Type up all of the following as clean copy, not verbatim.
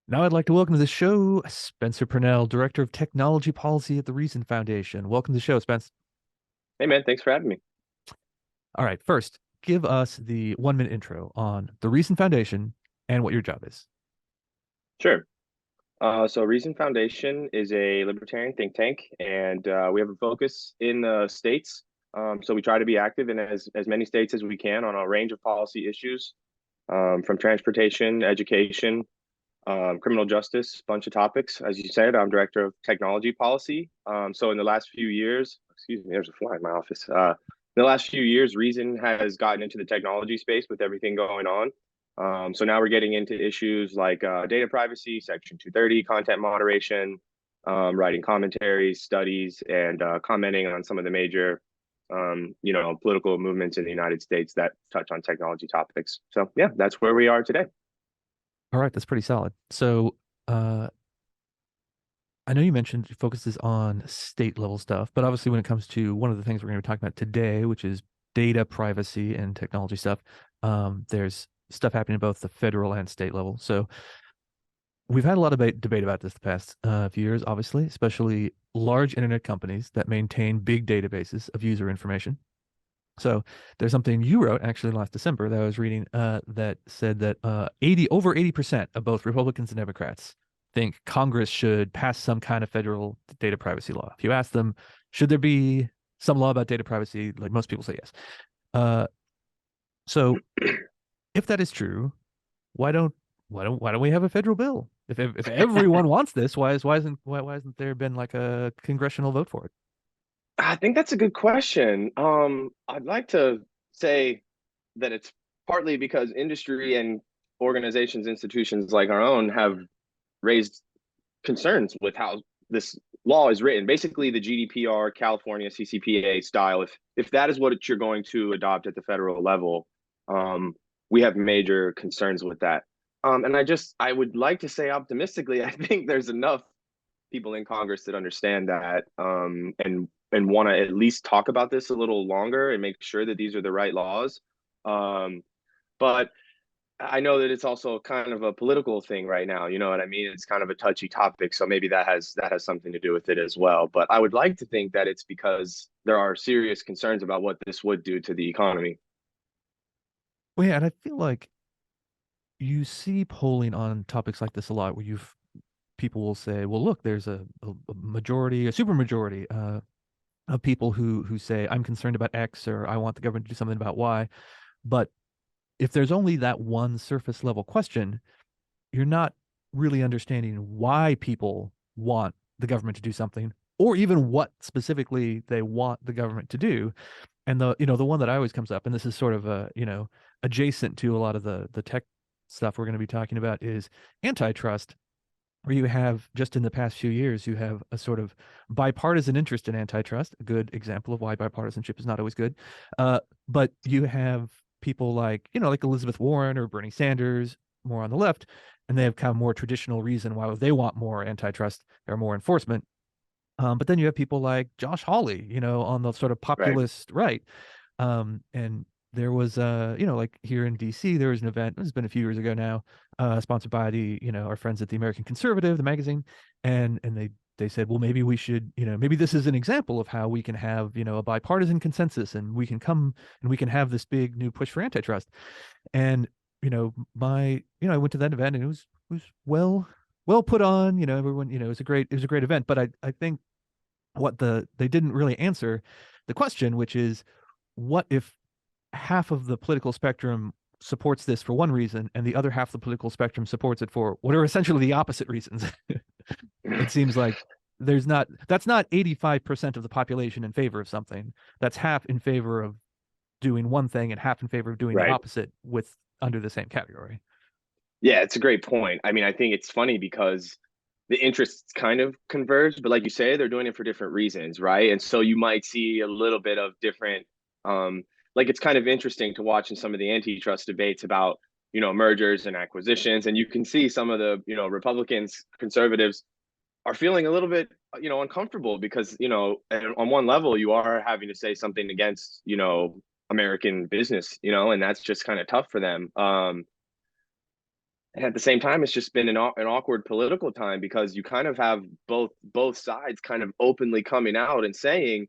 Now I'd like to welcome to the show Spencer Purnell, Director of Technology Policy at the Reason Foundation. Welcome to the show, Spence. Hey man, thanks for having me. All right, first, give us the 1 minute intro on the Reason Foundation and what your job is. Sure. So Reason Foundation is a libertarian think tank, and we have a focus in the states. So we try to be active in as many states as we can on a range of policy issues, from transportation, education, criminal justice, bunch of topics. As you said, I'm director of technology policy. So in the last few years, excuse me, there's a fly in my office. In the last few years, Reason has gotten into the technology space with everything going on. So now we're getting into issues like data privacy, Section 230, content moderation, writing commentaries, studies, and commenting on some of the major, political movements in the United States that touch on technology topics. So yeah, that's where we are today. All right, that's pretty solid. So, uh, I know you mentioned it focuses on state level stuff, but obviously, when it comes to one of the things we're going to be talking about today, which is data privacy and technology stuff, there's stuff happening at both the federal and state level. So, we've had a lot of debate about this the past few years, obviously, especially large internet companies that maintain big databases of user information. So there's something you wrote actually last December that I was reading that said that 80% of both Republicans and Democrats think Congress should pass some kind of federal data privacy law. If you ask them, should there be some law about data privacy? Like most people say yes. Uh, so if that is true, why don't why don't we have a federal bill? If everyone wants this, why hasn't there been like a congressional vote for it? I think that's a good question. I'd like to say that it's partly because industry and organizations, institutions like our own have raised concerns with how this law is written. Basically, the GDPR, California CCPA style. If that is what you're going to adopt at the federal level, um, we have major concerns with that. And I would like to say optimistically, I think there's enough people in Congress that understand that, and want to at least talk about this a little longer and make sure that these are the right laws. Um, but I know that it's also kind of a political thing right now. You know what I mean? It's kind of a touchy topic, so maybe that has something to do with it as well. But I would like to think that it's because there are serious concerns about what this would do to the economy. Well, yeah, and I feel like you see polling on topics like this a lot where you've people will say, well, look, there's a majority, a super majority of people who say, I'm concerned about X or I want the government to do something about Y. But if there's only that one surface level question, you're not really understanding why people want the government to do something or even what specifically they want the government to do. And the one that always comes up, and this is sort of adjacent to a lot of the tech stuff we're going to be talking about, is antitrust, where you have just in the past few years, you have a sort of bipartisan interest in antitrust, a good example of why bipartisanship is not always good. But you have people like Elizabeth Warren or Bernie Sanders, more on the left, and they have kind of more traditional reason why they want more antitrust or more enforcement. But then you have people like Josh Hawley, on the sort of Right. populist right. And there was, like here in DC, there was an event, it's been a few years ago now, sponsored by our friends at the American Conservative, the magazine. And they said, well, maybe we should, maybe this is an example of how we can have, a bipartisan consensus and we can come and we can have this big new push for antitrust. And, I went to that event and it was well put on, everyone, it was a great event. But I think they didn't really answer the question, which is what if half of the political spectrum supports this for one reason and the other half of the political spectrum supports it for what are essentially the opposite reasons? It seems like that's not 85% of the population in favor of something. That's half in favor of doing one thing and half in favor of doing the Right. opposite with under the same category. Yeah, it's a great point. I mean, I think it's funny because the interests kind of converge, but like you say, they're doing it for different reasons, right? And so you might see a little bit of different, like it's kind of interesting to watch in some of the antitrust debates about, mergers and acquisitions. And you can see some of the, Republicans, conservatives are feeling a little bit, uncomfortable because, on one level, you are having to say something against, American business, and that's just kind of tough for them. And at the same time, it's just been an awkward political time because you kind of have both sides kind of openly coming out and saying,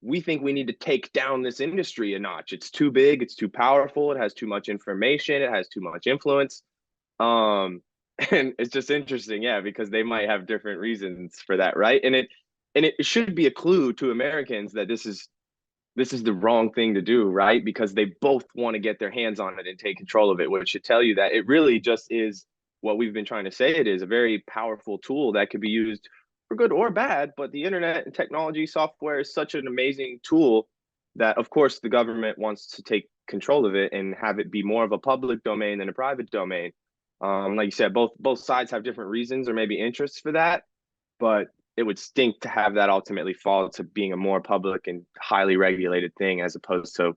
we think we need to take down this industry a notch. It's too big, it's too powerful, it has too much information, it has too much influence. Um, and it's just interesting, yeah, because they might have different reasons for that, right? And it should be a clue to Americans that this is the wrong thing to do, right? Because they both want to get their hands on it and take control of it, which should tell you that it really just is what we've been trying to say. It is a very powerful tool that could be used for good or bad. But the internet and technology software is such an amazing tool that, of course, the government wants to take control of it and have it be more of a public domain than a private domain. Like you said, both sides have different reasons or maybe interests for that, but it would stink to have that ultimately fall to being a more public and highly regulated thing as opposed to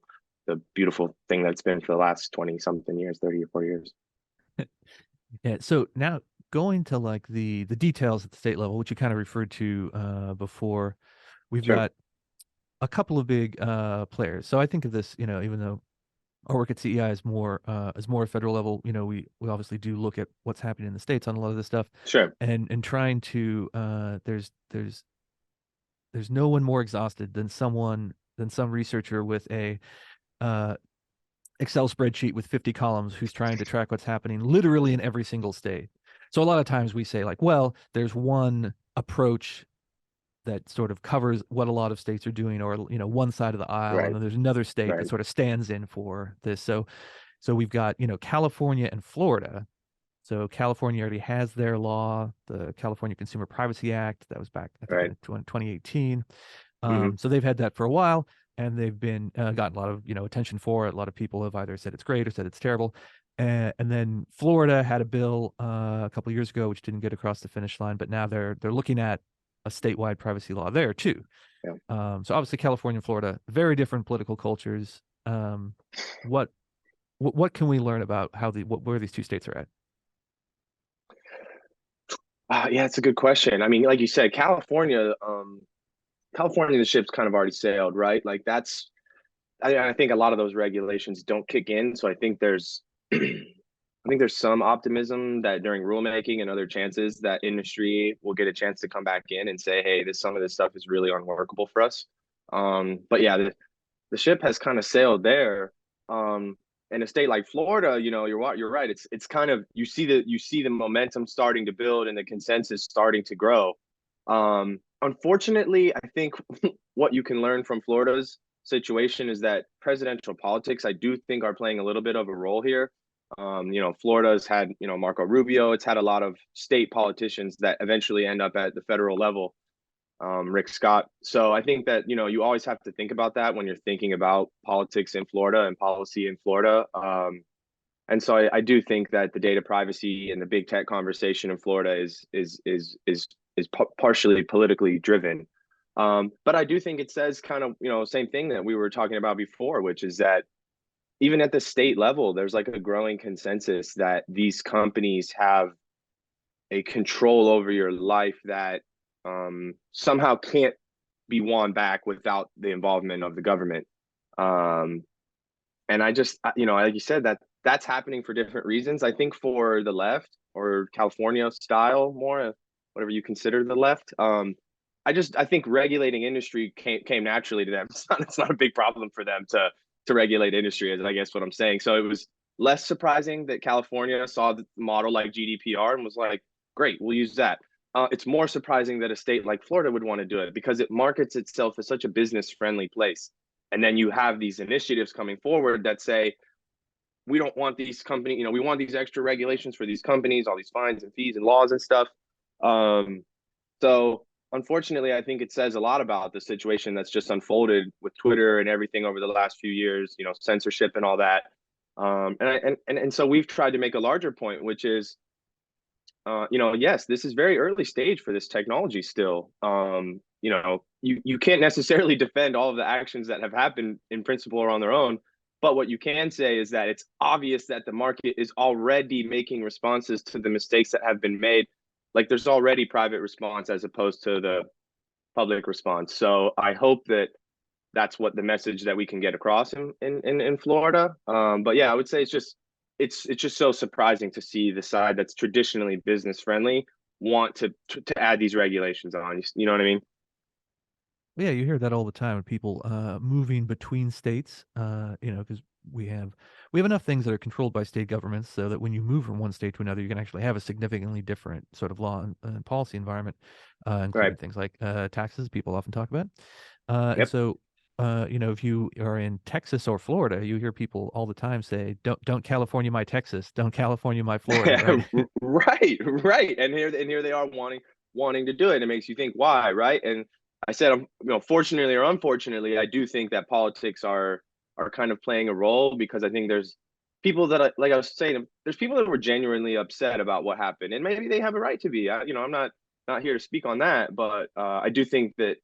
the beautiful thing that's been for the last 20 something years, 30 or 40 years. Yeah. So now going to like the details at the state level, which you kind of referred to before, we've Sure. got a couple of big players. So I think of this, even though our work at CEI is more federal level, we obviously do look at what's happening in the states on a lot of this stuff, Sure. and trying to there's no one more exhausted than some researcher with a uh, Excel spreadsheet with 50 columns who's trying to track what's happening literally in every single state. So a lot of times we say like, well, there's one approach that sort of covers what a lot of states are doing, or one side of the aisle, and Right. then there's another state that Right. sort of stands in for this. So we've got California and Florida. So California already has their law, the California Consumer Privacy Act, that was back I think Right. in 2018. Mm-hmm. So they've had that for a while, and they've been gotten a lot of attention for it. A lot of people have either said it's great or said it's terrible. And then Florida had a bill a couple of years ago which didn't get across the finish line, but now they're looking at a statewide privacy law there too. Yeah. So obviously California and Florida, very different political cultures. What what can we learn about where these two states are at? Yeah, it's a good question. I mean, like you said, California, the ship's kind of already sailed, right? Like I think a lot of those regulations don't kick in. So I think there's I think there's some optimism that during rulemaking and other chances that industry will get a chance to come back in and say, hey, some of this stuff is really unworkable for us. But yeah, the ship has kind of sailed there. In a state like Florida, you're right. It's kind of you see the momentum starting to build and the consensus starting to grow. Unfortunately, I think what you can learn from Florida's situation is that presidential politics, I do think, are playing a little bit of a role here. Florida's had, Marco Rubio. It's had a lot of state politicians that eventually end up at the federal level, Rick Scott. So I think that, you always have to think about that when you're thinking about politics in Florida and policy in Florida. And so I do think that the data privacy and the big tech conversation in Florida is partially politically driven. But I do think it says kind of, same thing that we were talking about before, which is that even at the state level, there's like a growing consensus that these companies have a control over your life that somehow can't be won back without the involvement of the government. Um, and I just, like you said, that's happening for different reasons. I think for the left or California style, more whatever you consider the left. I think regulating industry came naturally to them. It's not a big problem for them to regulate industry, is I guess what I'm saying. So it was less surprising that California saw the model like GDPR and was like, great, we'll use that. It's more surprising that a state like Florida would want to do it because it markets itself as such a business friendly place. And then you have these initiatives coming forward that say, we don't want these companies, we want these extra regulations for these companies, all these fines and fees and laws and stuff. Um, so unfortunately, I think it says a lot about the situation that's just unfolded with Twitter and everything over the last few years, censorship and all that. And so we've tried to make a larger point, which is, yes, this is very early stage for this technology still. You can't necessarily defend all of the actions that have happened in principle or on their own. But what you can say is that it's obvious that the market is already making responses to the mistakes that have been made. Like there's already private response as opposed to the public response. So I hope that that's what the message that we can get across in Florida. But yeah, I would say it's just so surprising to see the side that's traditionally business friendly want to add these regulations on. You know what I mean? Yeah, you hear that all the time with people moving between states, because we have enough things that are controlled by state governments so that when you move from one state to another, you can actually have a significantly different sort of law and policy environment, Right. including things like taxes people often talk about. And Yep. so, if you are in Texas or Florida, you hear people all the time say, "Don't California my Texas, don't California my Florida," right? Right, right. And here they are wanting to do it. And it makes you think why, right? And I said, fortunately or unfortunately, I do think that politics are kind of playing a role because I think there's people that like I was saying, there's people that were genuinely upset about what happened, and maybe they have a right to be. I'm not here to speak on that, but I do think that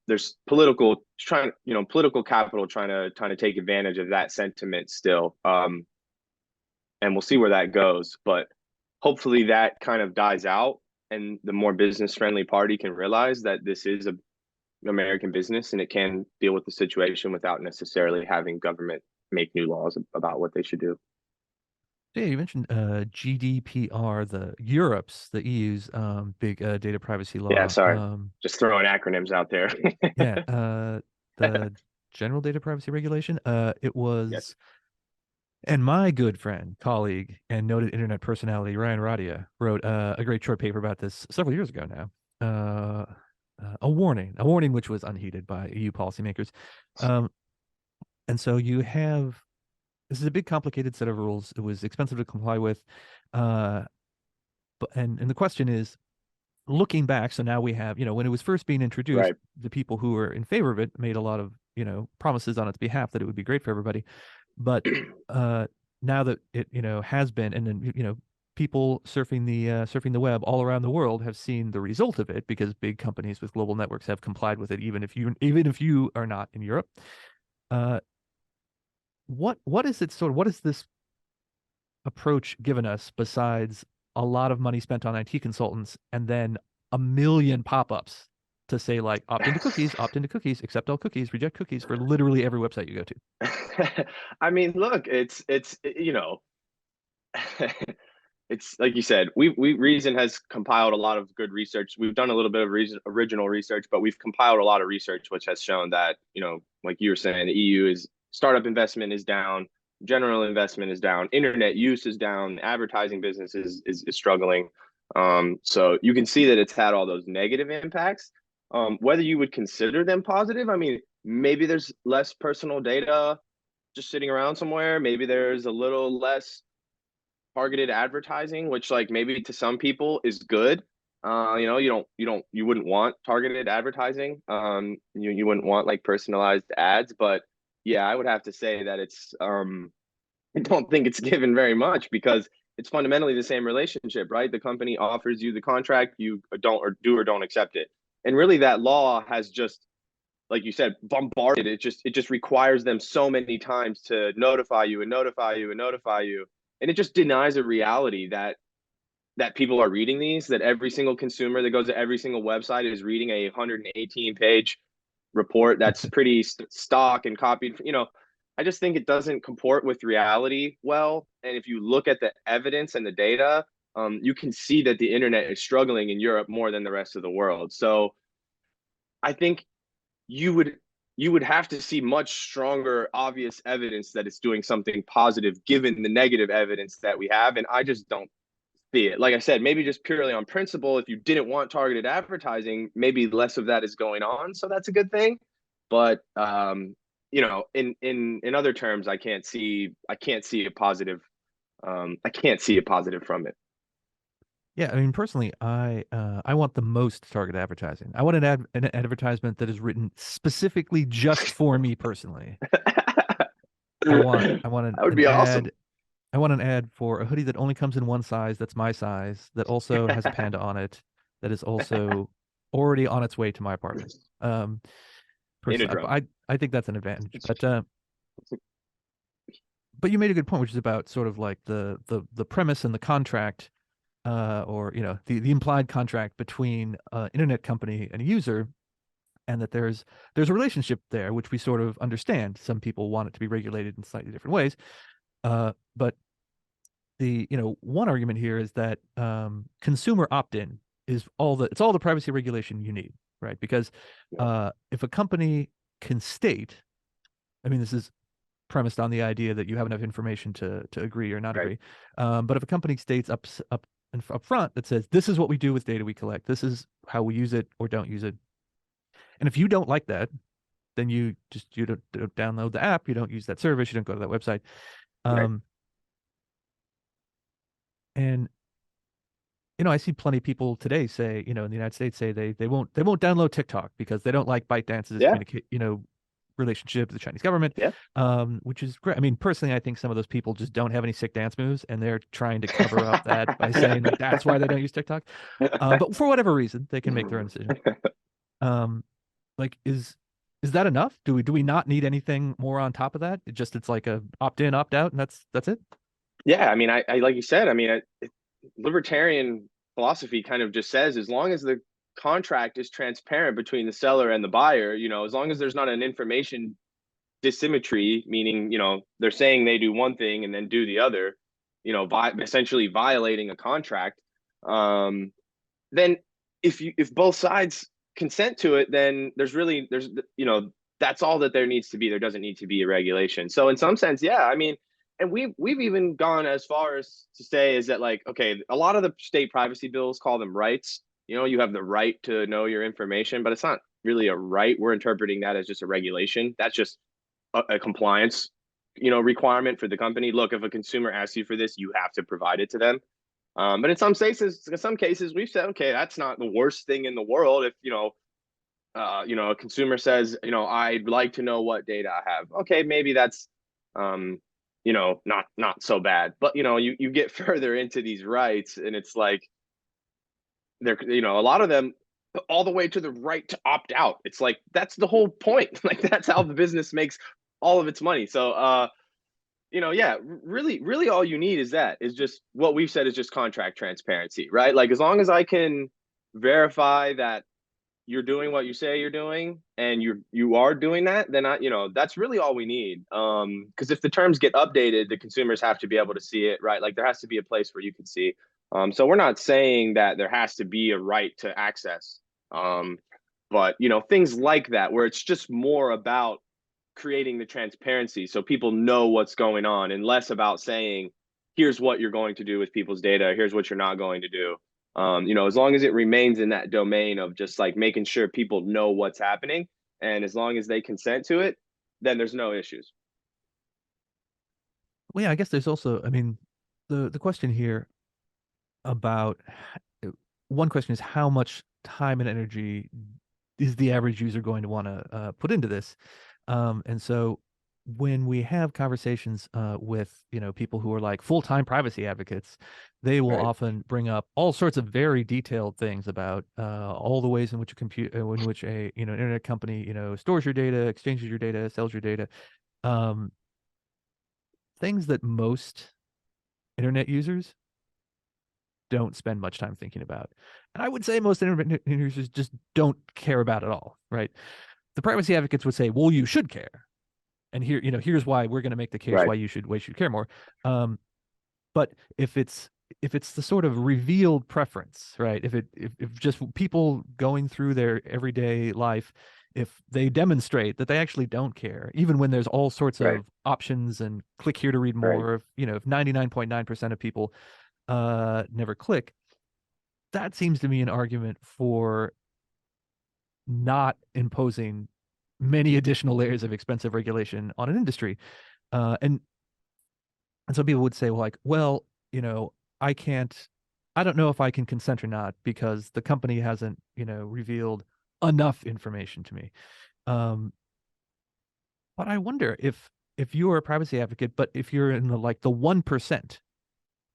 there's political capital trying to take advantage of that sentiment still. And we'll see where that goes. But hopefully that kind of dies out, and the more business friendly party can realize that this is a American business and it can deal with the situation without necessarily having government make new laws about what they should do. Yeah, you mentioned GDPR, the EU's big data privacy Yeah, law. sorry, just throwing acronyms out there. Yeah, the General Data Privacy Regulation. It Yes. was, and my good friend, colleague, and noted internet personality Ryan Radia wrote a great short paper about this several years ago now. A warning which was unheeded by EU policymakers. Um, and so you have this is a big, complicated set of rules. It was expensive to comply with. Uh, but and the question is, looking back, so now we have, when it was first being introduced, Right. the people who were in favor of it made a lot of, promises on its behalf that it would be great for everybody. But uh, now that it, has been, and then, people surfing the web all around the world have seen the result of it because big companies with global networks have complied with it, even if you are not in Europe. Uh, what is this approach given us besides a lot of money spent on IT consultants and then a million pop-ups to say like opt into cookies, accept all cookies, reject cookies for literally every website you go to. I mean, look, it's it's like you said, we Reason has compiled a lot of good research. We've done a little bit of original research, but we've compiled a lot of research which has shown that, like you were saying, the EU is startup investment is down, general investment is down, internet use is down, advertising business is struggling. So you can see that it's had all those negative impacts. Whether you would consider them positive, I mean, maybe there's less personal data just sitting around somewhere. Maybe there's a little less targeted advertising, which like maybe to some people is good. You wouldn't want targeted advertising. You wouldn't want like personalized ads, but yeah, I would have to say that I don't think it's given very much because it's fundamentally the same relationship, right? The company offers you the contract, you don't accept it. And really that law has just, like you said, bombarded. It just requires them so many times to notify you and notify you and notify you, and it just denies a reality that people are reading these. That every single consumer that goes to every single website is reading a 118-page report that's pretty stock and copied. I just think it doesn't comport with reality well. And if you look at the evidence and the data, you can see that the internet is struggling in Europe more than the rest of the world. So I think you would you would have to see much stronger obvious evidence that it's doing something positive given the negative evidence that we have, and I just don't see it. Like I said, maybe just purely on principle, if you didn't want targeted advertising, maybe less of that is going on, so that's a good thing. But in other terms, I can't see a positive from it. Yeah, I mean, personally, I want the most targeted advertising. I want an advertisement that is written specifically just for me personally. I want That would an be awesome. ad. I want an ad for a hoodie that only comes in one size, that's my size, that also has a panda on it, that is also already on its way to my apartment. In a Personally, drone. I think that's an advantage. But you made a good point, which is about sort of like the premise and the contract, or the implied contract between an internet company and a user, and that there's a relationship there, which we sort of understand. Some people want it to be regulated in slightly different ways. But the one argument here is that consumer opt-in is all the privacy regulation you need, right? Because Yeah. if a company can state, I mean, this is premised on the idea that you have enough information to agree or not Right. agree. But if a company states up front that says this is what we do with data we collect, this is how we use it or don't use it, and if you don't like that, then you don't download the app, you don't use that service, you don't go to that website. Right. Um, and I see plenty of people today say, in the United States say they won't download TikTok because they don't like ByteDance's Yeah. communicate, relationship with the Chinese government, Yeah. which is great. I mean, personally, I think some of those people just don't have any sick dance moves, and they're trying to cover up that by saying like that's why they don't use TikTok. But for whatever reason, they can make their own decision. Um, like is that enough? Do we not need anything more on top of that? It's like a opt in, opt out, and that's it. Yeah, I mean, I like you said, I mean, libertarian philosophy kind of just says as long as the contract is transparent between the seller and the buyer, as long as there's not an information dissymmetry, meaning, they're saying they do one thing and then do the other, essentially violating a contract, then if both sides consent to it, then there's that's all that there needs to be. There doesn't need to be a regulation. So in some sense, yeah, I mean, and we've even gone as far as to say is that like, okay, a lot of the state privacy bills call them rights. You have the right to know your information, but it's not really a right. We're interpreting that as just a regulation. That's just a compliance, requirement for the company. Look, if a consumer asks you for this, you have to provide it to them. But in some cases, we've said, okay, that's not the worst thing in the world. If a consumer says, I'd like to know what data I have. Okay, maybe that's, not so bad. But you get further into these rights, and it's like they're, a lot of them, all the way to the right to opt out. It's like that's the whole point. Like that's how the business makes all of its money. So, yeah, really, really, all you need is just what we've said is just contract transparency, right? Like as long as I can verify that you're doing what you say you're doing and you are doing that, then that's really all we need. Because if the terms get updated, the consumers have to be able to see it, right? Like there has to be a place where you can see. So we're not saying that there has to be a right to access. Um, but things like that where it's just more about creating the transparency so people know what's going on and less about saying here's what you're going to do with people's data, here's what you're not going to do. As long as it remains in that domain of just like making sure people know what's happening, and as long as they consent to it, then there's no issues. Well, yeah, I guess there's also, I mean, the question here about one question is how much time and energy is the average user going to want to put into this? And so when we have conversations with people who are like full-time privacy advocates, they will Right. often bring up all sorts of very detailed things about all the ways in which a internet company stores your data, exchanges your data, sells your data, um, things that most internet users don't spend much time thinking about. And I would say most internet users just don't care about at all, right? The privacy advocates would say, well, you should care. And here's why we're going to make the case Right. why you should care more. But if it's the sort of revealed preference, right? If just people going through their everyday life, if they demonstrate that they actually don't care, even when there's all sorts Right. of options and click here to read Right. more, if 99.9% of people never click, that seems to me an argument for not imposing many additional layers of expensive regulation on an industry. And some people would say, well, like, well, I can't, I don't know if I can consent or not because the company hasn't, revealed enough information to me. Um, but I wonder if you're a privacy advocate, but if you're in the 1%,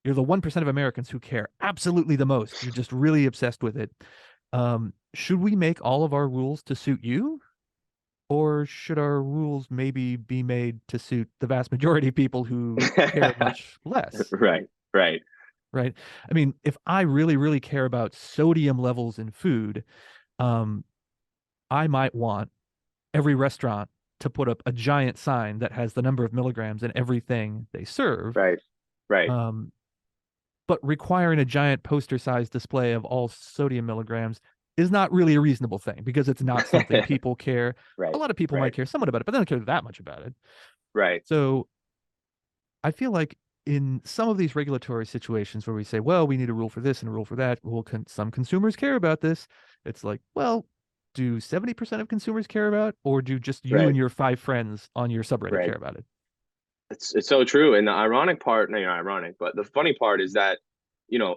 you're the 1% of Americans who care absolutely the most. You're just really obsessed with it. Should we make all of our rules to suit you? Or should our rules maybe be made to suit the vast majority of people who care much less? Right. Right. Right? I mean, if I really, really care about sodium levels in food, um, I might want every restaurant to put up a giant sign that has the number of milligrams in everything they serve. Right. Right. Um, but requiring a giant poster-sized display of all sodium milligrams is not really a reasonable thing because it's not something people care. A Right. lot of people might Right. care somewhat about it, but they don't care that much about it. Right. So I feel like in some of these regulatory situations where we say, well, we need a rule for this and a rule for that, well, some consumers care about this. It's like, well, do 70% of consumers care about, or do just you Right. and your 5 friends on your subreddit Right. care about it? It's so true. And the ironic part, no, ironic, but the funny part is that,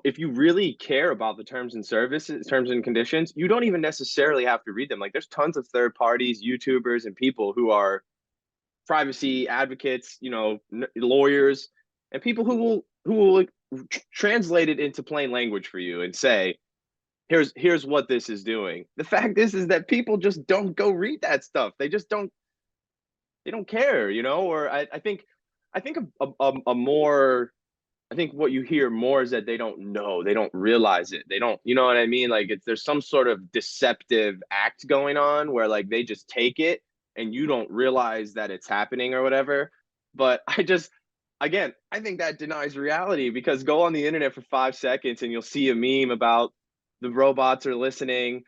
if you really care about the terms and conditions, you don't even necessarily have to read them. Like there's tons of third parties, YouTubers, and people who are privacy advocates, lawyers, and people who will like, translate it into plain language for you and say, here's what this is doing. The fact is that people just don't go read that stuff. They just don't they don't care, or I think a more I think what you hear more is that they don't know, they don't realize it, they don't, you know what I mean? Like there's some sort of deceptive act going on where like they just take it and you don't realize that it's happening or whatever. But again, I think that denies reality because go on the internet for 5 seconds and you'll see a meme about the robots are listening.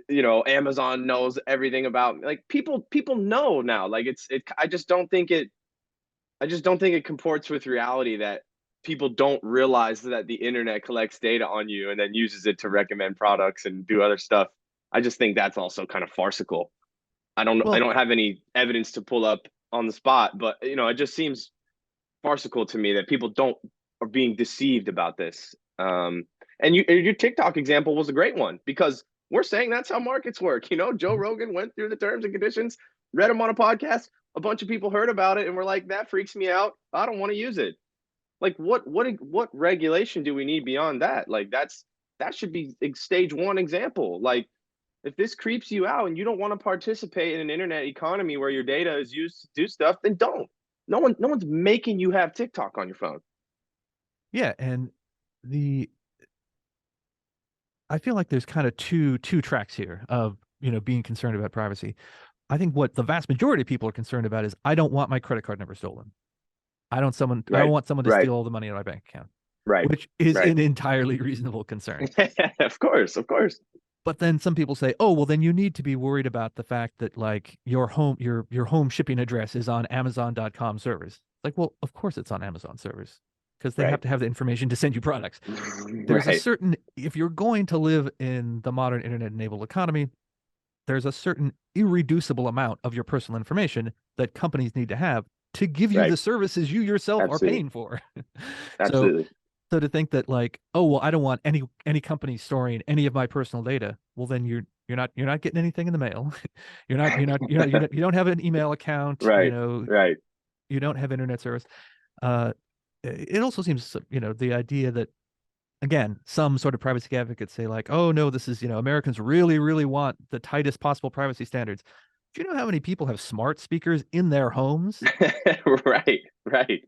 Amazon knows everything about, like, people know now. Like I just don't think it comports with reality that people don't realize that the internet collects data on you and then uses it to recommend products and do other stuff. I just think that's also kind of farcical. I Well, don't have any evidence to pull up on the spot, but it just seems farcical to me that people don't are being deceived about this. And your TikTok example was a great one because we're saying that's how markets work. Joe Rogan went through the terms and conditions, read them on a podcast. A bunch of people heard about it and were like, "That freaks me out. I don't want to use it." Like, what regulation do we need beyond that? Like, that should be stage one example. Like, if this creeps you out and you don't want to participate in an internet economy where your data is used to do stuff, then don't. No one's making you have TikTok on your phone. yeah, and the I feel like there's kind of two tracks here of being concerned about privacy. I think what the vast majority of people are concerned about is I don't want my credit card number stolen. I don't Right. want someone to Right. steal all the money in my bank account, Right. which is Right. an entirely reasonable concern. Of course. Of course. But then some people say, "Oh, well, then you need to be worried about the fact that like your home shipping address is on Amazon.com servers." Like, well, of course it's on Amazon servers because they have Right. to have the information to send you products. There's a Right. certain if you're going to live in the modern internet-enabled economy, there's a certain irreducible amount of your personal information that companies need to have to give you Right. the services you yourself are Absolutely. paying for. So Absolutely. so to think that like, oh well, I don't want any company storing any of my personal data, well then you're not getting anything in the mail. You don't have an email account, Right. Right. you don't have internet service. Uh it also seems, the idea that again, some sort of privacy advocates say like, oh no, this is, Americans really, really want the tightest possible privacy standards. Do you know how many people have smart speakers in their homes? Right. Right.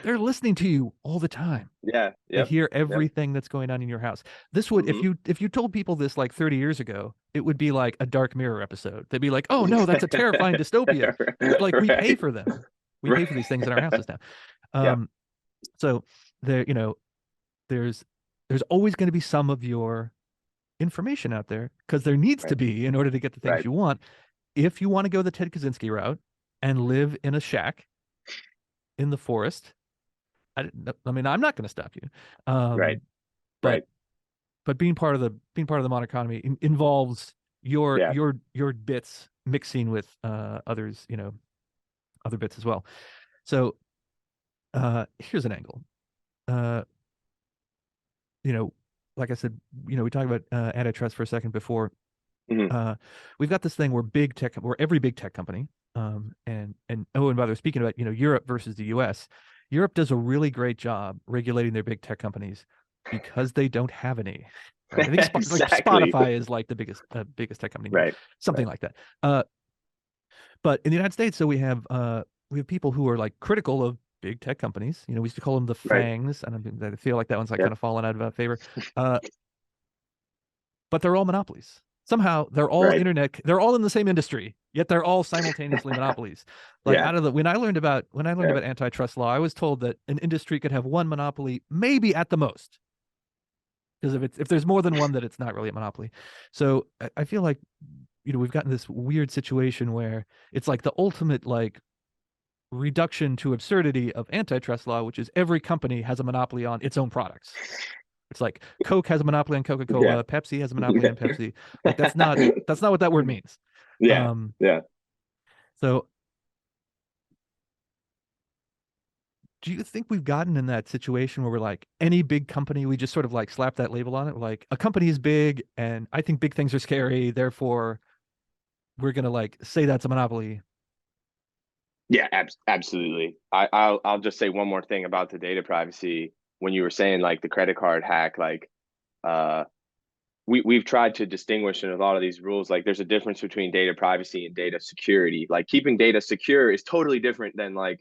They're listening to you all the time. Yeah. They Yep. hear Yep. everything that's going on in your house. This would, Hmm. if you told people this like 30 years ago, it would be like a Dark Mirror episode. They'd be like, "Oh no, that's a terrifying dystopia." But like we pay Right. for them. We pay for these things in our Right. houses now. Yep. Um, so there, there's there's always going to be some of your information out there because there needs to Right. be in order to get the things Right. you want. If you want to go the Ted Kaczynski route and live in a shack in the forest, I mean, I'm not going to stop you. Right. But Right. being part of the modern economy involves your Yeah. your your bits mixing with others, other bits as well. So here's an angle. Uh, you know, like I said, we talked about antitrust for a second before. Hmm. Uh, we've got this thing where every big tech company, and oh, and by the way, speaking about Europe versus the U.S., Europe does a really great job regulating their big tech companies because they don't have any. Right? I think like Exactly. Spotify is like the biggest tech company in Europe, Right. something Right. like that. But in the United States, so we have people who are like critical of big tech companies. We used to call them the Right. fangs, and I feel like that one's like kind Yep. of fallen out of favor. Uh, but they're all monopolies. Somehow they're all Right. internet. They're all in the same industry. yet they're all simultaneously monopolies. Like Yeah. out of the when I learned Yeah. about antitrust law, I was told that an industry could have one monopoly, maybe at the most. Because if there's more than one, that it's not really a monopoly. So I feel like we've gotten this weird situation where it's like the ultimate like reduction to absurdity of antitrust law, which is every company has a monopoly on its own products. It's like Coke has a monopoly on Yeah. Coca-Cola, Pepsi has a monopoly on Pepsi. Like that's not what that word means. Yeah. Um, Yeah. so do you think we've gotten in that situation where we're like any big company, we just sort of like slap that label on it? Like a company is big and I think big things are scary, therefore we're gonna like say that's a monopoly. Yeah, absolutely. I'll just say one more thing about the data privacy. When you were saying like the credit card hack, like uh we've tried to distinguish in a lot of these rules, like there's a difference between data privacy and data security. Like keeping data secure is totally different than like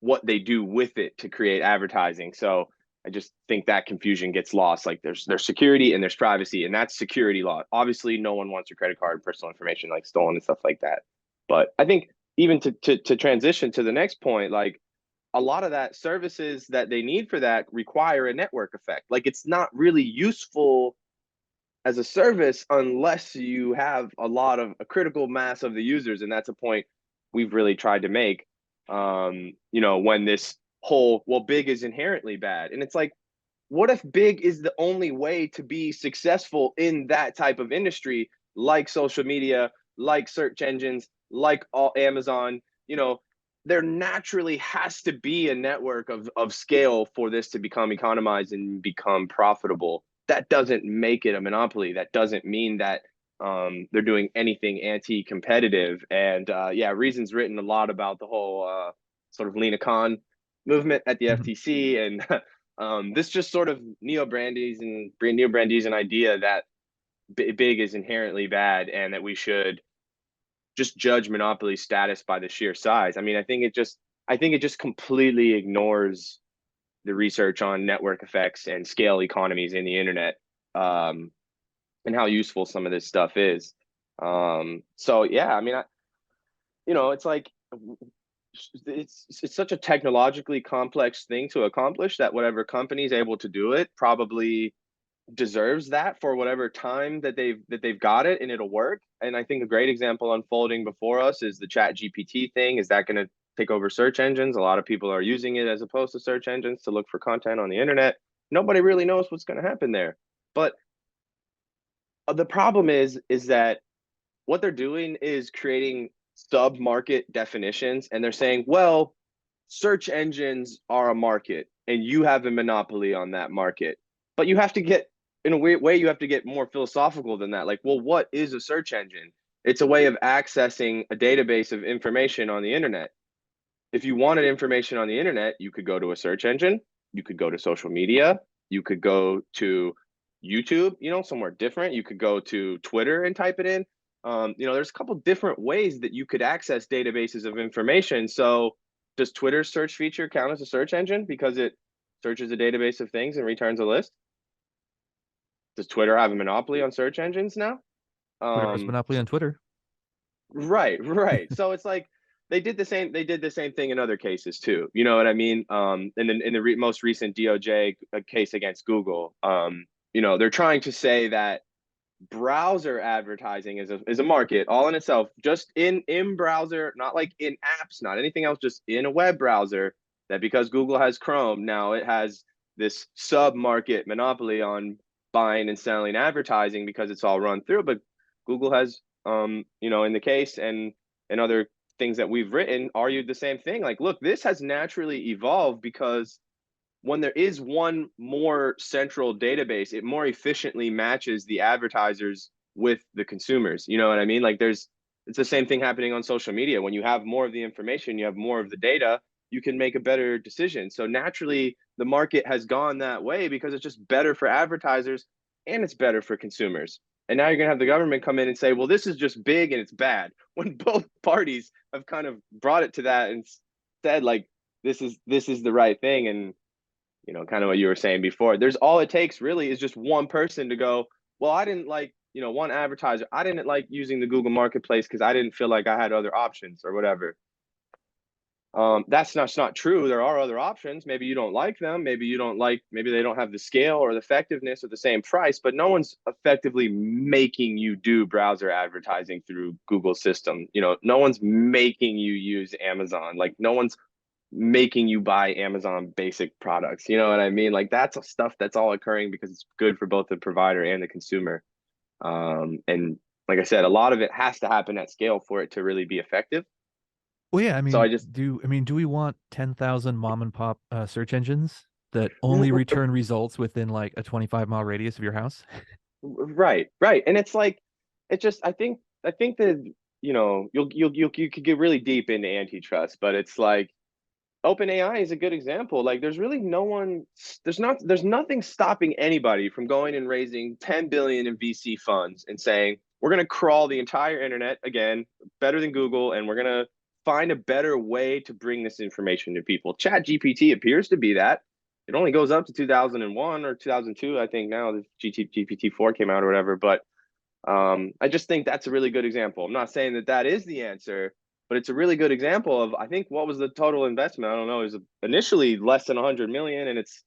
what they do with it to create advertising. So I just think that confusion gets lost. Like there's security and there's privacy, and that's security law. Obviously, no one wants your credit card, personal information like stolen and stuff like that. But I think even to transition to the next point, like a lot of that services that they need for that require a network effect. Like it's not really useful as a service unless you have a critical mass of the users, and that's a point we've really tried to make. When this whole well, big is inherently bad, and it's like, what if big is the only way to be successful in that type of industry, like social media, like search engines, like all Amazon? There naturally has to be a network of scale for this to become economized and become profitable. That doesn't make it a monopoly. That doesn't mean that they're doing anything anti-competitive. And yeah, Reason's written a lot about the whole sort of Lena Khan movement at the Mhm. FTC, and this just sort of neo-Brandeisian idea that big is inherently bad and that we should just judge monopoly status by the sheer size. I mean, I think it just completely ignores the research on network effects and scale economies in the internet, um, and how useful some of this stuff is. So yeah, I mean, it's like it's such a technologically complex thing to accomplish that whatever company is able to do it probably deserves that for whatever time that they've got it, and it'll work. And I think a great example unfolding before us is the Chat GPT thing. Is that going to take over search engines? A lot of people are using it as opposed to search engines to look for content on the internet. Nobody really knows what's going to happen there. But the problem is that what they're doing is creating sub market definitions, and they're saying, well, search engines are a market and you have a monopoly on that market. But you have to get, in a weird way, you have to get more philosophical than that. Like, well, what is a search engine? It's a way of accessing a database of information on the internet. If you wanted information on the internet, you could go to a search engine, you could go to social media, you could go to YouTube, somewhere different. You could go to Twitter and type it in. There's a couple different ways that you could access databases of information. So, does Twitter's search feature count as a search engine because it searches a database of things and returns a list? Does Twitter have a monopoly on search engines now? Twitter has monopoly So, on Twitter. right, right. So it's like they did the same thing in other cases too. You know what I mean? In the most recent DOJ case against Google, they're trying to say that browser advertising is a market all in itself, just in browser, not like in apps, not anything else, just in a web browser. That because Google has Chrome, now it has this sub market monopoly on buying and selling advertising because it's all run through. But Google has, in the case and other things that we've written, argued the same thing. Like, look, this has naturally evolved because when there is one more central database, it more efficiently matches the advertisers with the consumers. You know what I mean? Like it's the same thing happening on social media. When you have more of the information, you have more of the data, you can make a better decision. So naturally, the market has gone that way because it's just better for advertisers and it's better for consumers. And now you're going to have the government come in and say, well, this is just big and it's bad, when both parties have kind of brought it to that and said, like, this is the right thing. And kind of what you were saying before. There's all it takes really is just one person to go, well, I didn't like, one advertiser, I didn't like using the Google Marketplace because I didn't feel like I had other options or whatever. That's not true. There are other options. Maybe you don't like them. Maybe they don't have the scale or the effectiveness or the same price, but no one's effectively making you do browser advertising through Google's system. No one's making you use Amazon. Like no one's making you buy Amazon basic products. You know what I mean? Like that's stuff that's all occurring because it's good for both the provider and the consumer. And like I said, a lot of it has to happen at scale for it to really be effective. Well, yeah, I So mean, I just do we want 10,000 mom and pop search engines that only return results within like a 25-mile radius of your house? right. And it's like it just I think that you could get really deep into antitrust, but it's like OpenAI is a good example. Like there's really no one there's nothing stopping anybody from going and raising 10 billion in VC funds and saying, we're going to crawl the entire internet again, better than Google, and we're going to find a better way to bring this information to people. Chat GPT appears to be that. It only goes up to 2001 or 2002, I think now the GPT-4 came out or whatever, but I just think that's a really good example. I'm not saying that that is the answer, but it's a really good example of, I think, what was the total investment? I don't know. It was initially less than 100 million, and it's,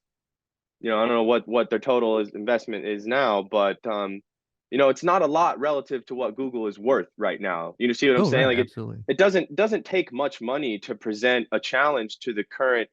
I don't know what their total investment is now, but it's not a lot relative to what Google is worth right now. You know, see what I'm Oh, saying? right, Like absolutely. it doesn't take much money to present a challenge to the current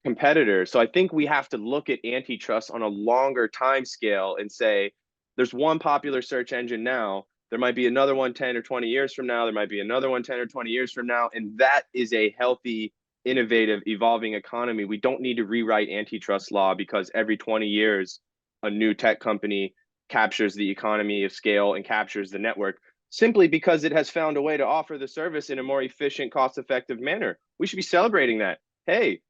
competitor. So I think we have to look at antitrust on a longer time scale and say there's one popular search engine now. There might be another one 10 or 20 years from now. There might be another one 10 or 20 years from now. And that is a healthy, innovative, evolving economy. We don't need to rewrite antitrust law because every 20 years, a new tech company captures the economy of scale and captures the network simply because it has found a way to offer the service in a more efficient, cost effective manner. We should be celebrating that. Hey,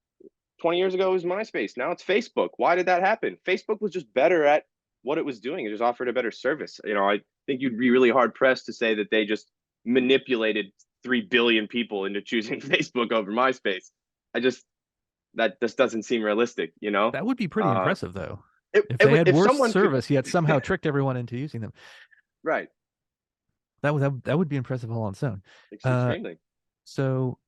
20 years ago it was MySpace. Now it's Facebook. Why did that happen? Facebook was just better at what it was doing. It just offered a better service. I think you'd be really hard pressed to say that they just manipulated 3 billion people into choosing Facebook over MySpace. I just, that just doesn't seem realistic, you know? That would be pretty Uh, impressive, though. it, If it they would, had if worse someone could, service, yet somehow tricked everyone into using them, right, that would be impressive all on its own. Uh, extremely. so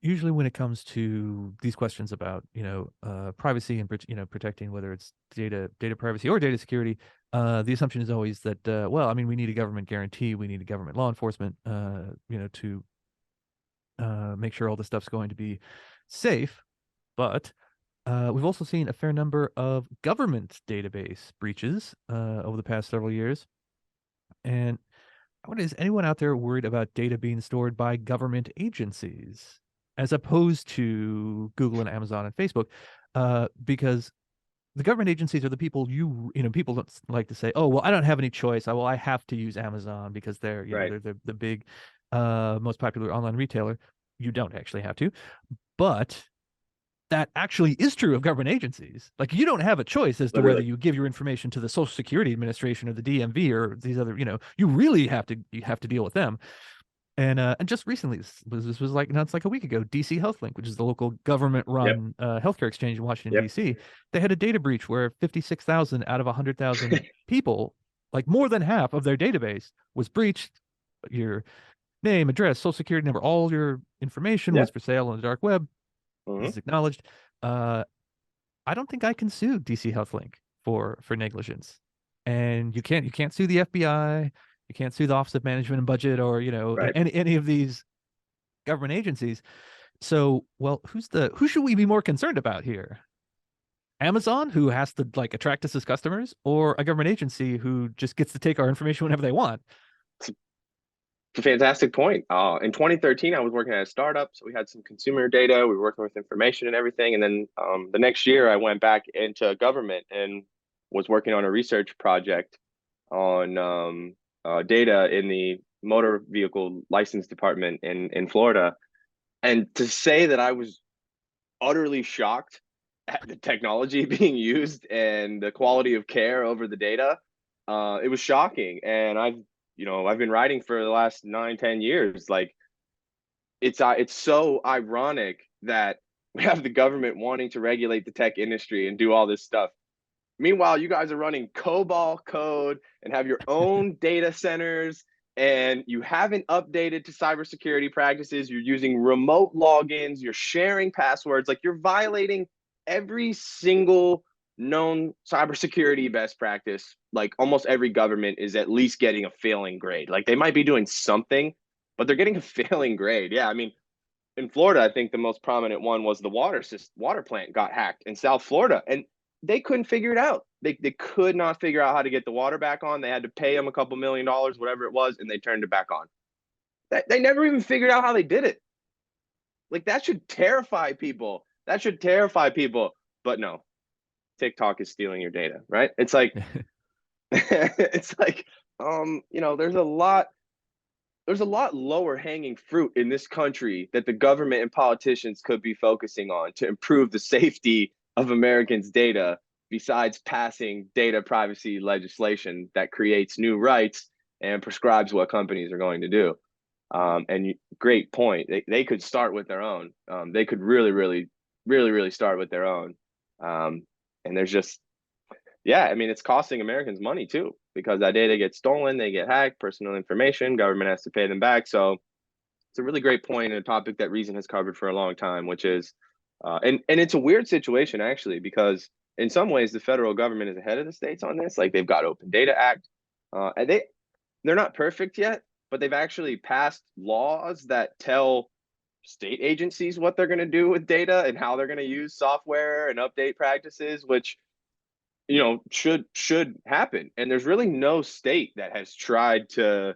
usually when it comes to these questions about privacy and protecting whether it's data privacy or data security, the assumption is always that well, I mean, we need a government guarantee, we need a government law enforcement to make sure all this stuff's going to be safe. But we've also seen a fair number of government database breaches over the past several years. And is anyone out there worried about data being stored by government agencies as opposed to Google and Amazon and Facebook? Because the government agencies are the people people don't like to say, oh, well, I don't have any choice. I have to use Amazon because they're, Right. they're the big, most popular online retailer. You don't actually have to, but that actually is true of government agencies. Like you don't have a choice as to whether Literally. you give your information to the Social Security Administration or the DMV or these other, you really have to deal with them. And just recently, this was like it's like a week ago. DC HealthLink, which is the local Yep. government-run healthcare exchange in Washington Yep. D.C., they had a data breach where 56,000 out of 100,000 people, like more than half of their database, was breached. Your name, address, social security number, all your information Yeah. was for sale on the dark web. This Hmm. is acknowledged. Uh, I don't think I can sue DC HealthLink for negligence. And you can't sue the FBI, you can't sue the Office of Management and Budget or, Right. any of these government agencies. So, well, who should we be more concerned about here? Amazon, who has to like attract us as customers, or a government agency who just gets to take our information whenever they want? It's a fantastic point. In 2013, I was working at a startup, so we had some consumer data. We were working with information and everything. And then the next year, I went back into government and was working on a research project on data in the motor vehicle license department in Florida. And to say that I was utterly shocked at the technology being used and the quality of care over the data, it was shocking. And I've been writing for the last 9, 10 years. Like it's so ironic that we have the government wanting to regulate the tech industry and do all this stuff. Meanwhile, you guys are running COBOL code and have your own data centers, and you haven't updated to cybersecurity practices. You're using remote logins, you're sharing passwords, like you're violating every single known cybersecurity best practice. Like almost every government is at least getting a failing grade. Like they might be doing something, but they're getting a failing grade. Yeah, I mean, in Florida, I think the most prominent one was the water plant got hacked in South Florida, and they couldn't figure it out. They could not figure out how to get the water back on. They had to pay them a couple $1 million, whatever it was, and they turned it back on. They never even figured out how they did it. Like that should terrify people. That should terrify people. But no, TikTok is stealing your data, right? It's like it's like there's a lot lower hanging fruit in this country that the government and politicians could be focusing on to improve the safety of Americans' data besides passing data privacy legislation that creates new rights and prescribes what companies are going to do. And great point. They could start with their own. They could really start with their own. And there's just yeah, I mean, it's costing Americans money too because that data gets stolen, they get hacked, personal information, government has to pay them back. So it's a really great point and a topic that Reason has covered for a long time, which is, and it's a weird situation actually because in some ways the federal government is ahead of the states on this. Like they've got Open Data Act, and they're not perfect yet, but they've actually passed laws that tell state agencies what they're going to do with data and how they're going to use software and update practices, which should happen. And there's really no state that has tried to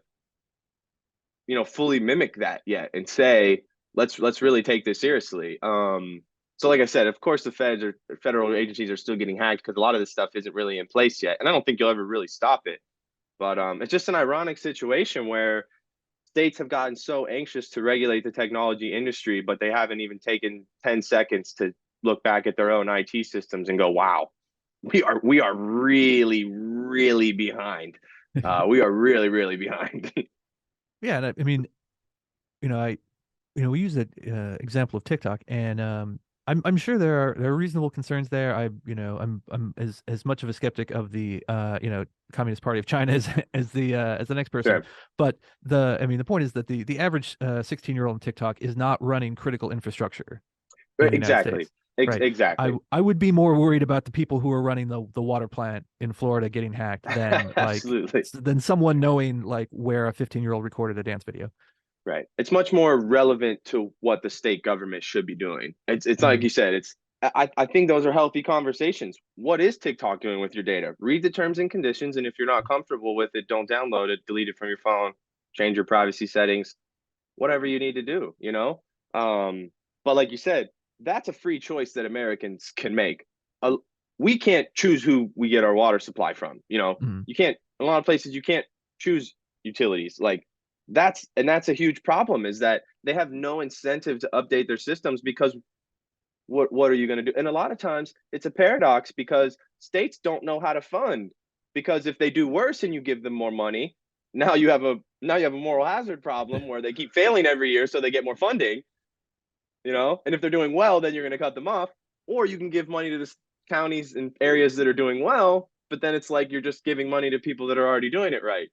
fully mimic that yet and say let's really take this seriously. So like I said, of course the federal agencies are still getting hacked because a lot of this stuff isn't really in place yet, and I don't think you'll ever really stop it. But it's just an ironic situation where states have gotten so anxious to regulate the technology industry, but they haven't even taken 10 seconds to look back at their own IT systems and go, wow, we are really behind. We are really behind. Yeah, and I mean, I we use the example of TikTok, and I'm sure there are reasonable concerns there. I'm as much of a skeptic of the Communist Party of China as the next person. Sure. But the point is that the average 16-year-old on TikTok is not running critical infrastructure in the United Exactly. States, right? I Exactly. I would be more worried about the people who are running the water plant in Florida getting hacked Absolutely. than someone knowing like where a 15-year-old recorded a dance video. Right. It's much more relevant to what the state government should be doing. It's like Mhm. you said, I think those are healthy conversations. What is TikTok doing with your data? Read the terms and conditions, and if you're not comfortable with it, don't download it, delete it from your phone, change your privacy settings, whatever you need to do. Um, but like you said, that's a free choice that Americans can make. Uh, we can't choose who we get our water supply from. Mhm. You can't, in a lot of places, you can't choose utilities. Like that's a huge problem is that they have no incentive to update their systems because what are you going to do? And a lot of times it's a paradox because states don't know how to fund because if they do worse and you give them more money, now you have a moral hazard problem where they keep failing every year so they get more funding. And if they're doing well, then you're going to cut them off, or you can give money to the counties and areas that are doing well, but then it's like you're just giving money to people that are already doing it right.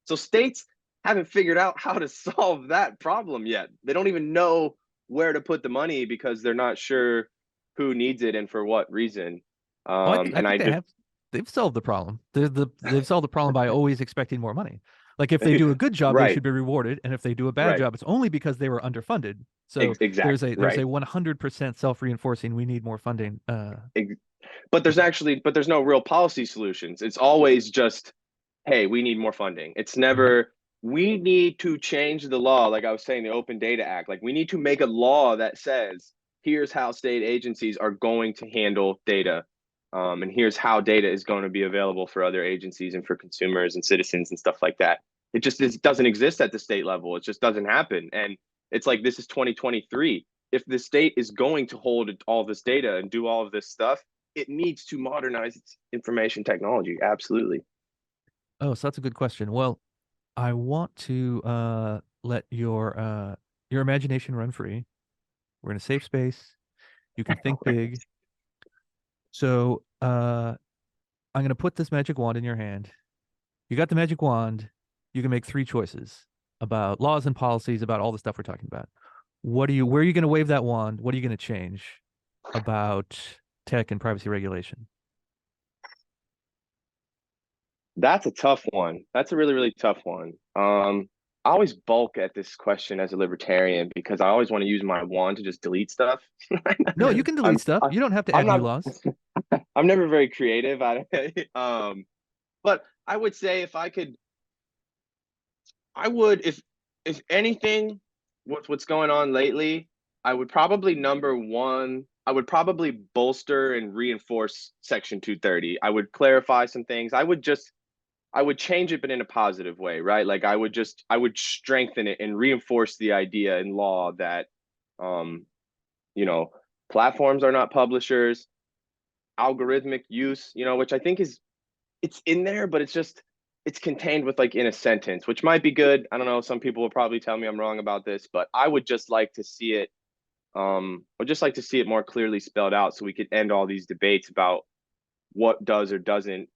So states haven't figured out how to solve that problem yet. They don't even know where to put the money because they're not sure who needs it and for what reason. Well, I And I think just they've solved the problem. They've solved the problem by always expecting more money. Like if they do a good job, they right, should be rewarded, and if they do a bad right, job, it's only because they were underfunded. So there's exactly, a right. 100% self-reinforcing. We need more funding. But there's no real policy solutions. It's always just, hey, we need more funding. It's Yep. never, we need to change the law. Like I was saying, the Open Data Act. Like we need to make a law that says, here's how state agencies are going to handle data. And here's how data is going to be available for other agencies and for consumers and citizens and stuff like that. It doesn't exist at the state level. It just doesn't happen. And it's like this is 2023. If the state is going to hold all this data and do all of this stuff, it needs to modernize its information technology. Absolutely. Oh, so that's a good question. Well, I want to let your imagination run free. We're in a safe space. You can think big. So I'm going to put this magic wand in your hand. You got the magic wand. You can make three choices about laws and policies about all the stuff we're talking about. Where are you going to wave that wand? What are you going to change about tech and privacy regulation? That's a tough one. That's a really, really tough one. I always balk at this question as a libertarian because I always want to use my wand to just delete stuff. No, you can delete I'm stuff. I, You don't have to I'm add new not laws. I'm never very creative. But I would say if I could, I would if anything, with what's going on lately, I would probably number one. I would probably bolster and reinforce Section 230. I would clarify some things. I would change it, but in a positive way, right? Like I would strengthen it and reinforce the idea in law that, um, you know, platforms are not publishers, algorithmic use, which I think is it's in there, but it's contained with like in a sentence, which might be good. I don't know. Some people will probably tell me I'm wrong about this, but I would just like to see it. I'd just like to see it more clearly spelled out so we could end all these debates about what does or doesn't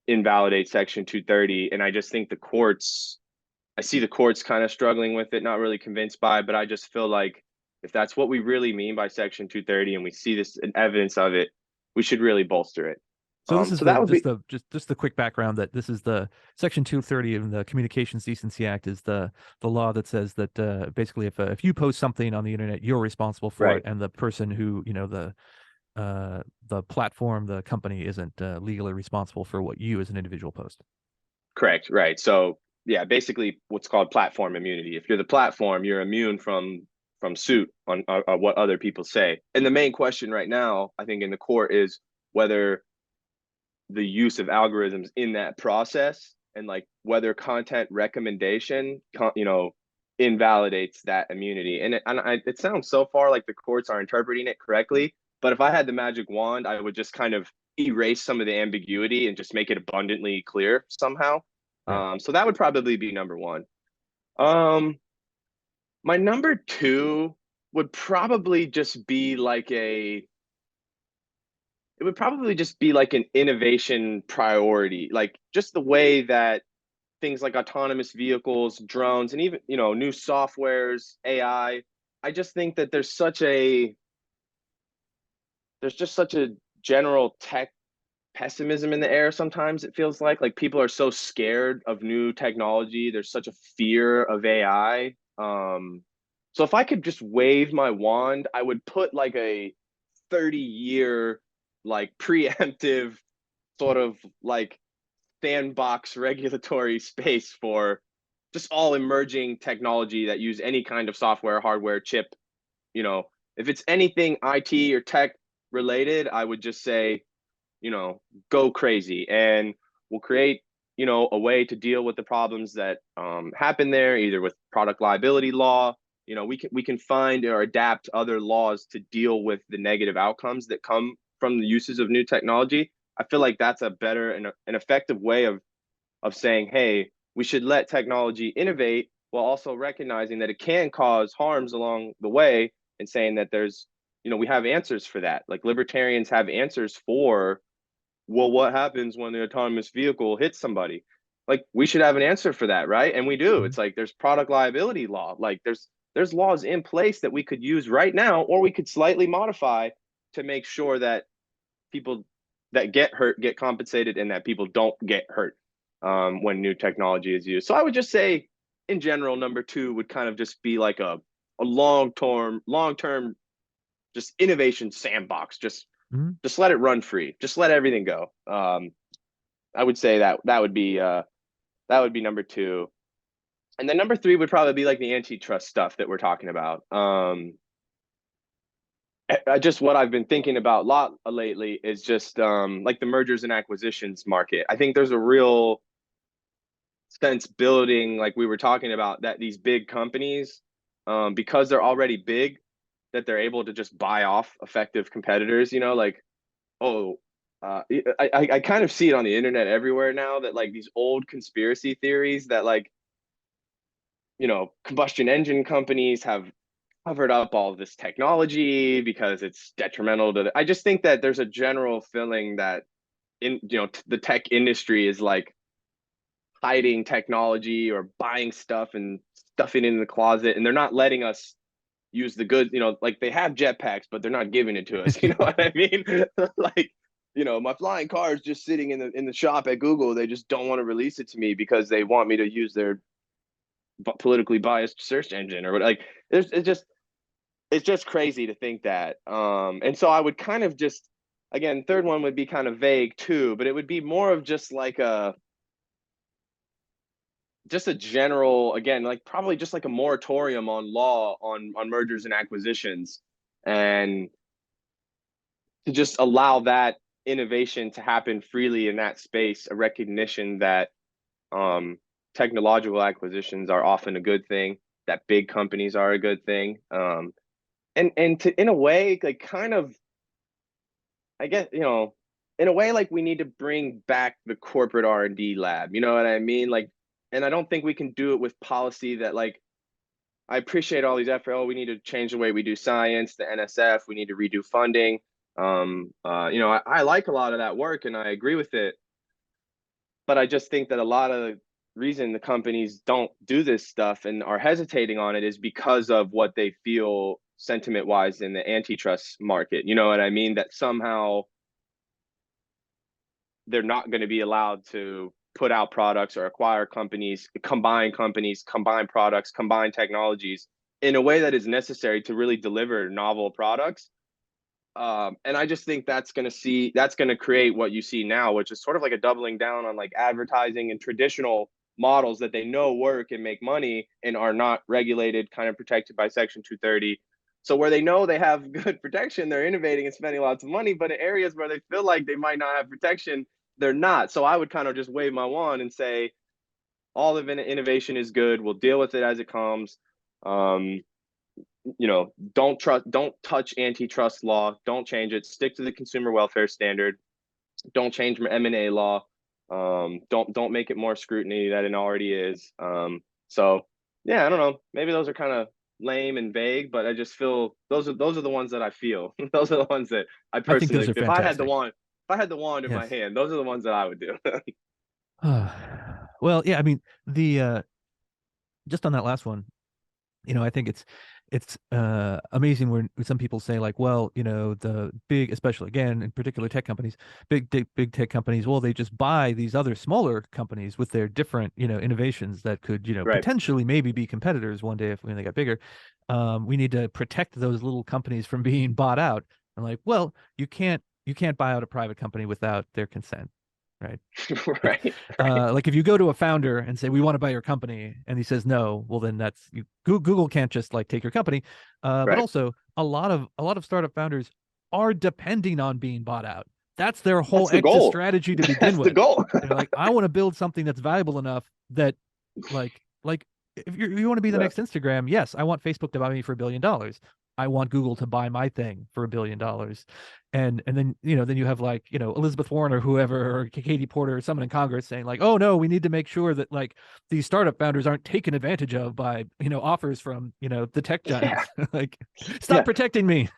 invalidate Section 230. And I just think I see the courts kind of struggling with it, not really convinced by it, but I just feel like if that's what we really mean by Section 230 and we see this evidence of it, we should really bolster it. So this is So the that would be just the quick background that this is the Section 230 of the Communications Decency Act is the law that says that basically if you post something on the internet, you're responsible for it, right. and the person who the platform, the company isn't legally responsible for what you as an individual post. Correct. Right. So yeah, basically what's called platform immunity. If you're the platform, you're immune from suit on what other people say. And the main question right now, I think, in the court is whether the use of algorithms in that process and like whether content recommendation invalidates that immunity. It sounds so far like the courts are interpreting it correctly, but if I had the magic wand, I would just kind of erase some of the ambiguity and just make it abundantly clear somehow. Yeah. So that would probably be number one. um my number two would probably just be like a it would probably just be like an innovation priority, like just the way that things like autonomous vehicles, drones, and even, new softwares, AI. I just think that there's just such a general tech pessimism in the air sometimes. It feels like people are so scared of new technology. There's such a fear of AI. So if I could just wave my wand, I would put like a 30-year like preemptive sort of like sandbox regulatory space for just all emerging technology that use any kind of software, hardware, chip. You know, if it's anything IT or tech related, I would just say, go crazy, and we'll create, a way to deal with the problems that happen there, either with product liability law. We can find or adapt other laws to deal with the negative outcomes that come from the uses of new technology. I feel like that's a better and an effective way of saying, hey, we should let technology innovate while also recognizing that it can cause harms along the way, and saying that we have answers for that. Like libertarians have answers for, well, what happens when the autonomous vehicle hits somebody? Like we should have an answer for that, right? And we do. Mhm. It's like there's product liability law. Like there's laws in place that we could use right now, or we could slightly modify to make sure that people that get hurt get compensated and that people don't get hurt when new technology is used. So I would just say, in general, number two would kind of just be like a long term, just innovation sandbox. Mhm. Just let it run free. Just let everything go. I would say that would be number two, and then number three would probably be like the antitrust stuff that we're talking about. Just what I've been thinking about a lot lately is just like the mergers and acquisitions market. I think there's a real sense building, like we were talking about, that these big companies, because they're already big, that they're able to just buy off effective competitors. Like, oh, I kind of see it on the internet everywhere now, that like these old conspiracy theories that like, combustion engine companies have covered up all of this technology because it's detrimental to I just think that there's a general feeling that in the tech industry is like hiding technology or buying stuff and stuffing it in the closet, and they're not letting us use the goods. Like they have jetpacks, but they're not giving it to us. You know what I mean? Like, my flying car is just sitting in the shop at Google. They just don't want to release it to me because they want me to use their politically biased search engine or what. Like, it's just crazy to think that. And so I would kind of just, again, third one would be kind of vague too, but it would be more of just like a general, again, like probably just like a moratorium on law on mergers and acquisitions, and to just allow that innovation to happen freely in that space, a recognition that technological acquisitions are often a good thing, that big companies are a good thing, and to, in a way, like kind of, I guess, in a way, like we need to bring back the corporate R&D lab. You know what I mean? Like, and I don't think we can do it with policy that, like, I appreciate all these efforts. Oh, we need to change the way we do science, the NSF. We need to redo funding. I like a lot of that work and I agree with it, but I just think that a lot of the reason the companies don't do this stuff and are hesitating on it is because of what they feel sentiment wise in the antitrust market. You know what I mean? That somehow they're not going to be allowed to put out products or acquire companies, combine products, combine technologies in a way that is necessary to really deliver novel products. And I just think that's going to create what you see now, which is sort of like a doubling down on like advertising and traditional models that they know work and make money and are not regulated, kind of protected by Section 230. So where they know they have good protection, they're innovating and spending lots of money, but in areas where they feel like they might not have protection, they're not. So I would kind of just wave my wand and say, all of innovation is good. We'll deal with it as it comes. Don't touch antitrust law. Don't change it. Stick to the consumer welfare standard. Don't change M&A law. Don't make it more scrutiny that it already is. So yeah, I don't know. Maybe those are kind of lame and vague, but I just feel those are the ones that I feel. Those are the ones that I I think those personally, are fantastic. if I had the wand in my Yes. hand, those are the ones that I would do. Well, yeah, I mean, the just on that last one, I think it's amazing when some people say like, well, the big, especially again in particular tech companies, big tech companies, well, they just buy these other smaller companies with their different, innovations that could, Right. potentially maybe be competitors one day if when they got bigger. We need to protect those little companies from being bought out. And like, well, you can't buy out a private company without their consent, right? Like, Right. Right. like if you go to a founder and say we want to buy your company, and he says no, well then that's you. Google can't just like take your company. But Right. also a lot of startup founders are depending on being bought out. That's their whole That's the exit goal. strategy to begin That's the with. goal. They're like, I want to build something that's valuable enough that, like if you want to be the Yeah. next Instagram, yes, I want Facebook to buy me for $1 billion. I want Google to buy my thing for $1 billion. And then then you have like Elizabeth Warren or whoever or Katie Porter or someone in Congress saying like, oh no, we need to make sure that like these startup founders aren't taken advantage of by offers from the tech Yeah. giants. Like, stop Yeah. protecting me.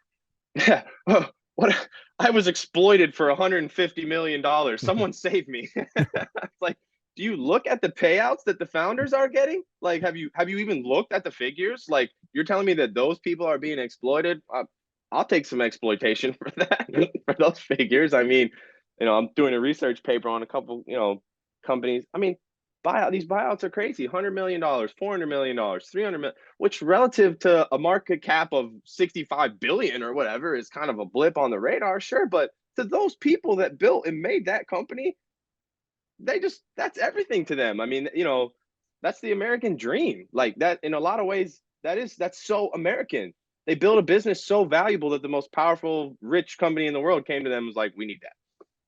Yeah. Oh, what, I was exploited for $150 million. Someone save me. It's like, do you look at the payouts that the founders are getting? Like, have you even looked at the figures? Like, you're telling me that those people are being exploited? I'll take some exploitation for that, for those figures. I mean, I'm doing a research paper on a couple, companies. I mean, these buyouts are crazy. $100 million, $400 million, 300 million, which relative to a market cap of 65 billion or whatever is kind of a blip on the radar, sure. But to those people that built and made that company, that's everything to them. I mean, that's the American dream. Like that, in a lot of ways, that's so American. They built a business so valuable that the most powerful, rich company in the world came to them and was like, we need that.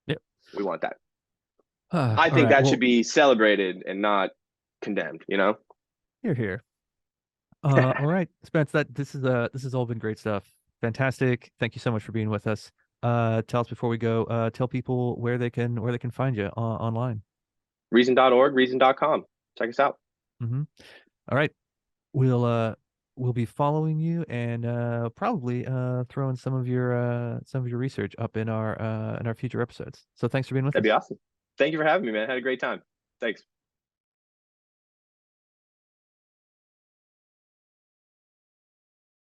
Yep. We want that. I All think right. that should Well, be celebrated and not condemned, you know? you're here. All right, Spence. This has all been great stuff. Fantastic. Thank you so much for being with us. Tell us before we go. Tell people where they can find you online. Reason.org, reason.com. Check us out. Hmm. All right. We'll we'll be following you and probably throwing some of your research up in our future episodes. So thanks for being with That'd be us. awesome. Thank you for having me, man. Had a great time. Thanks.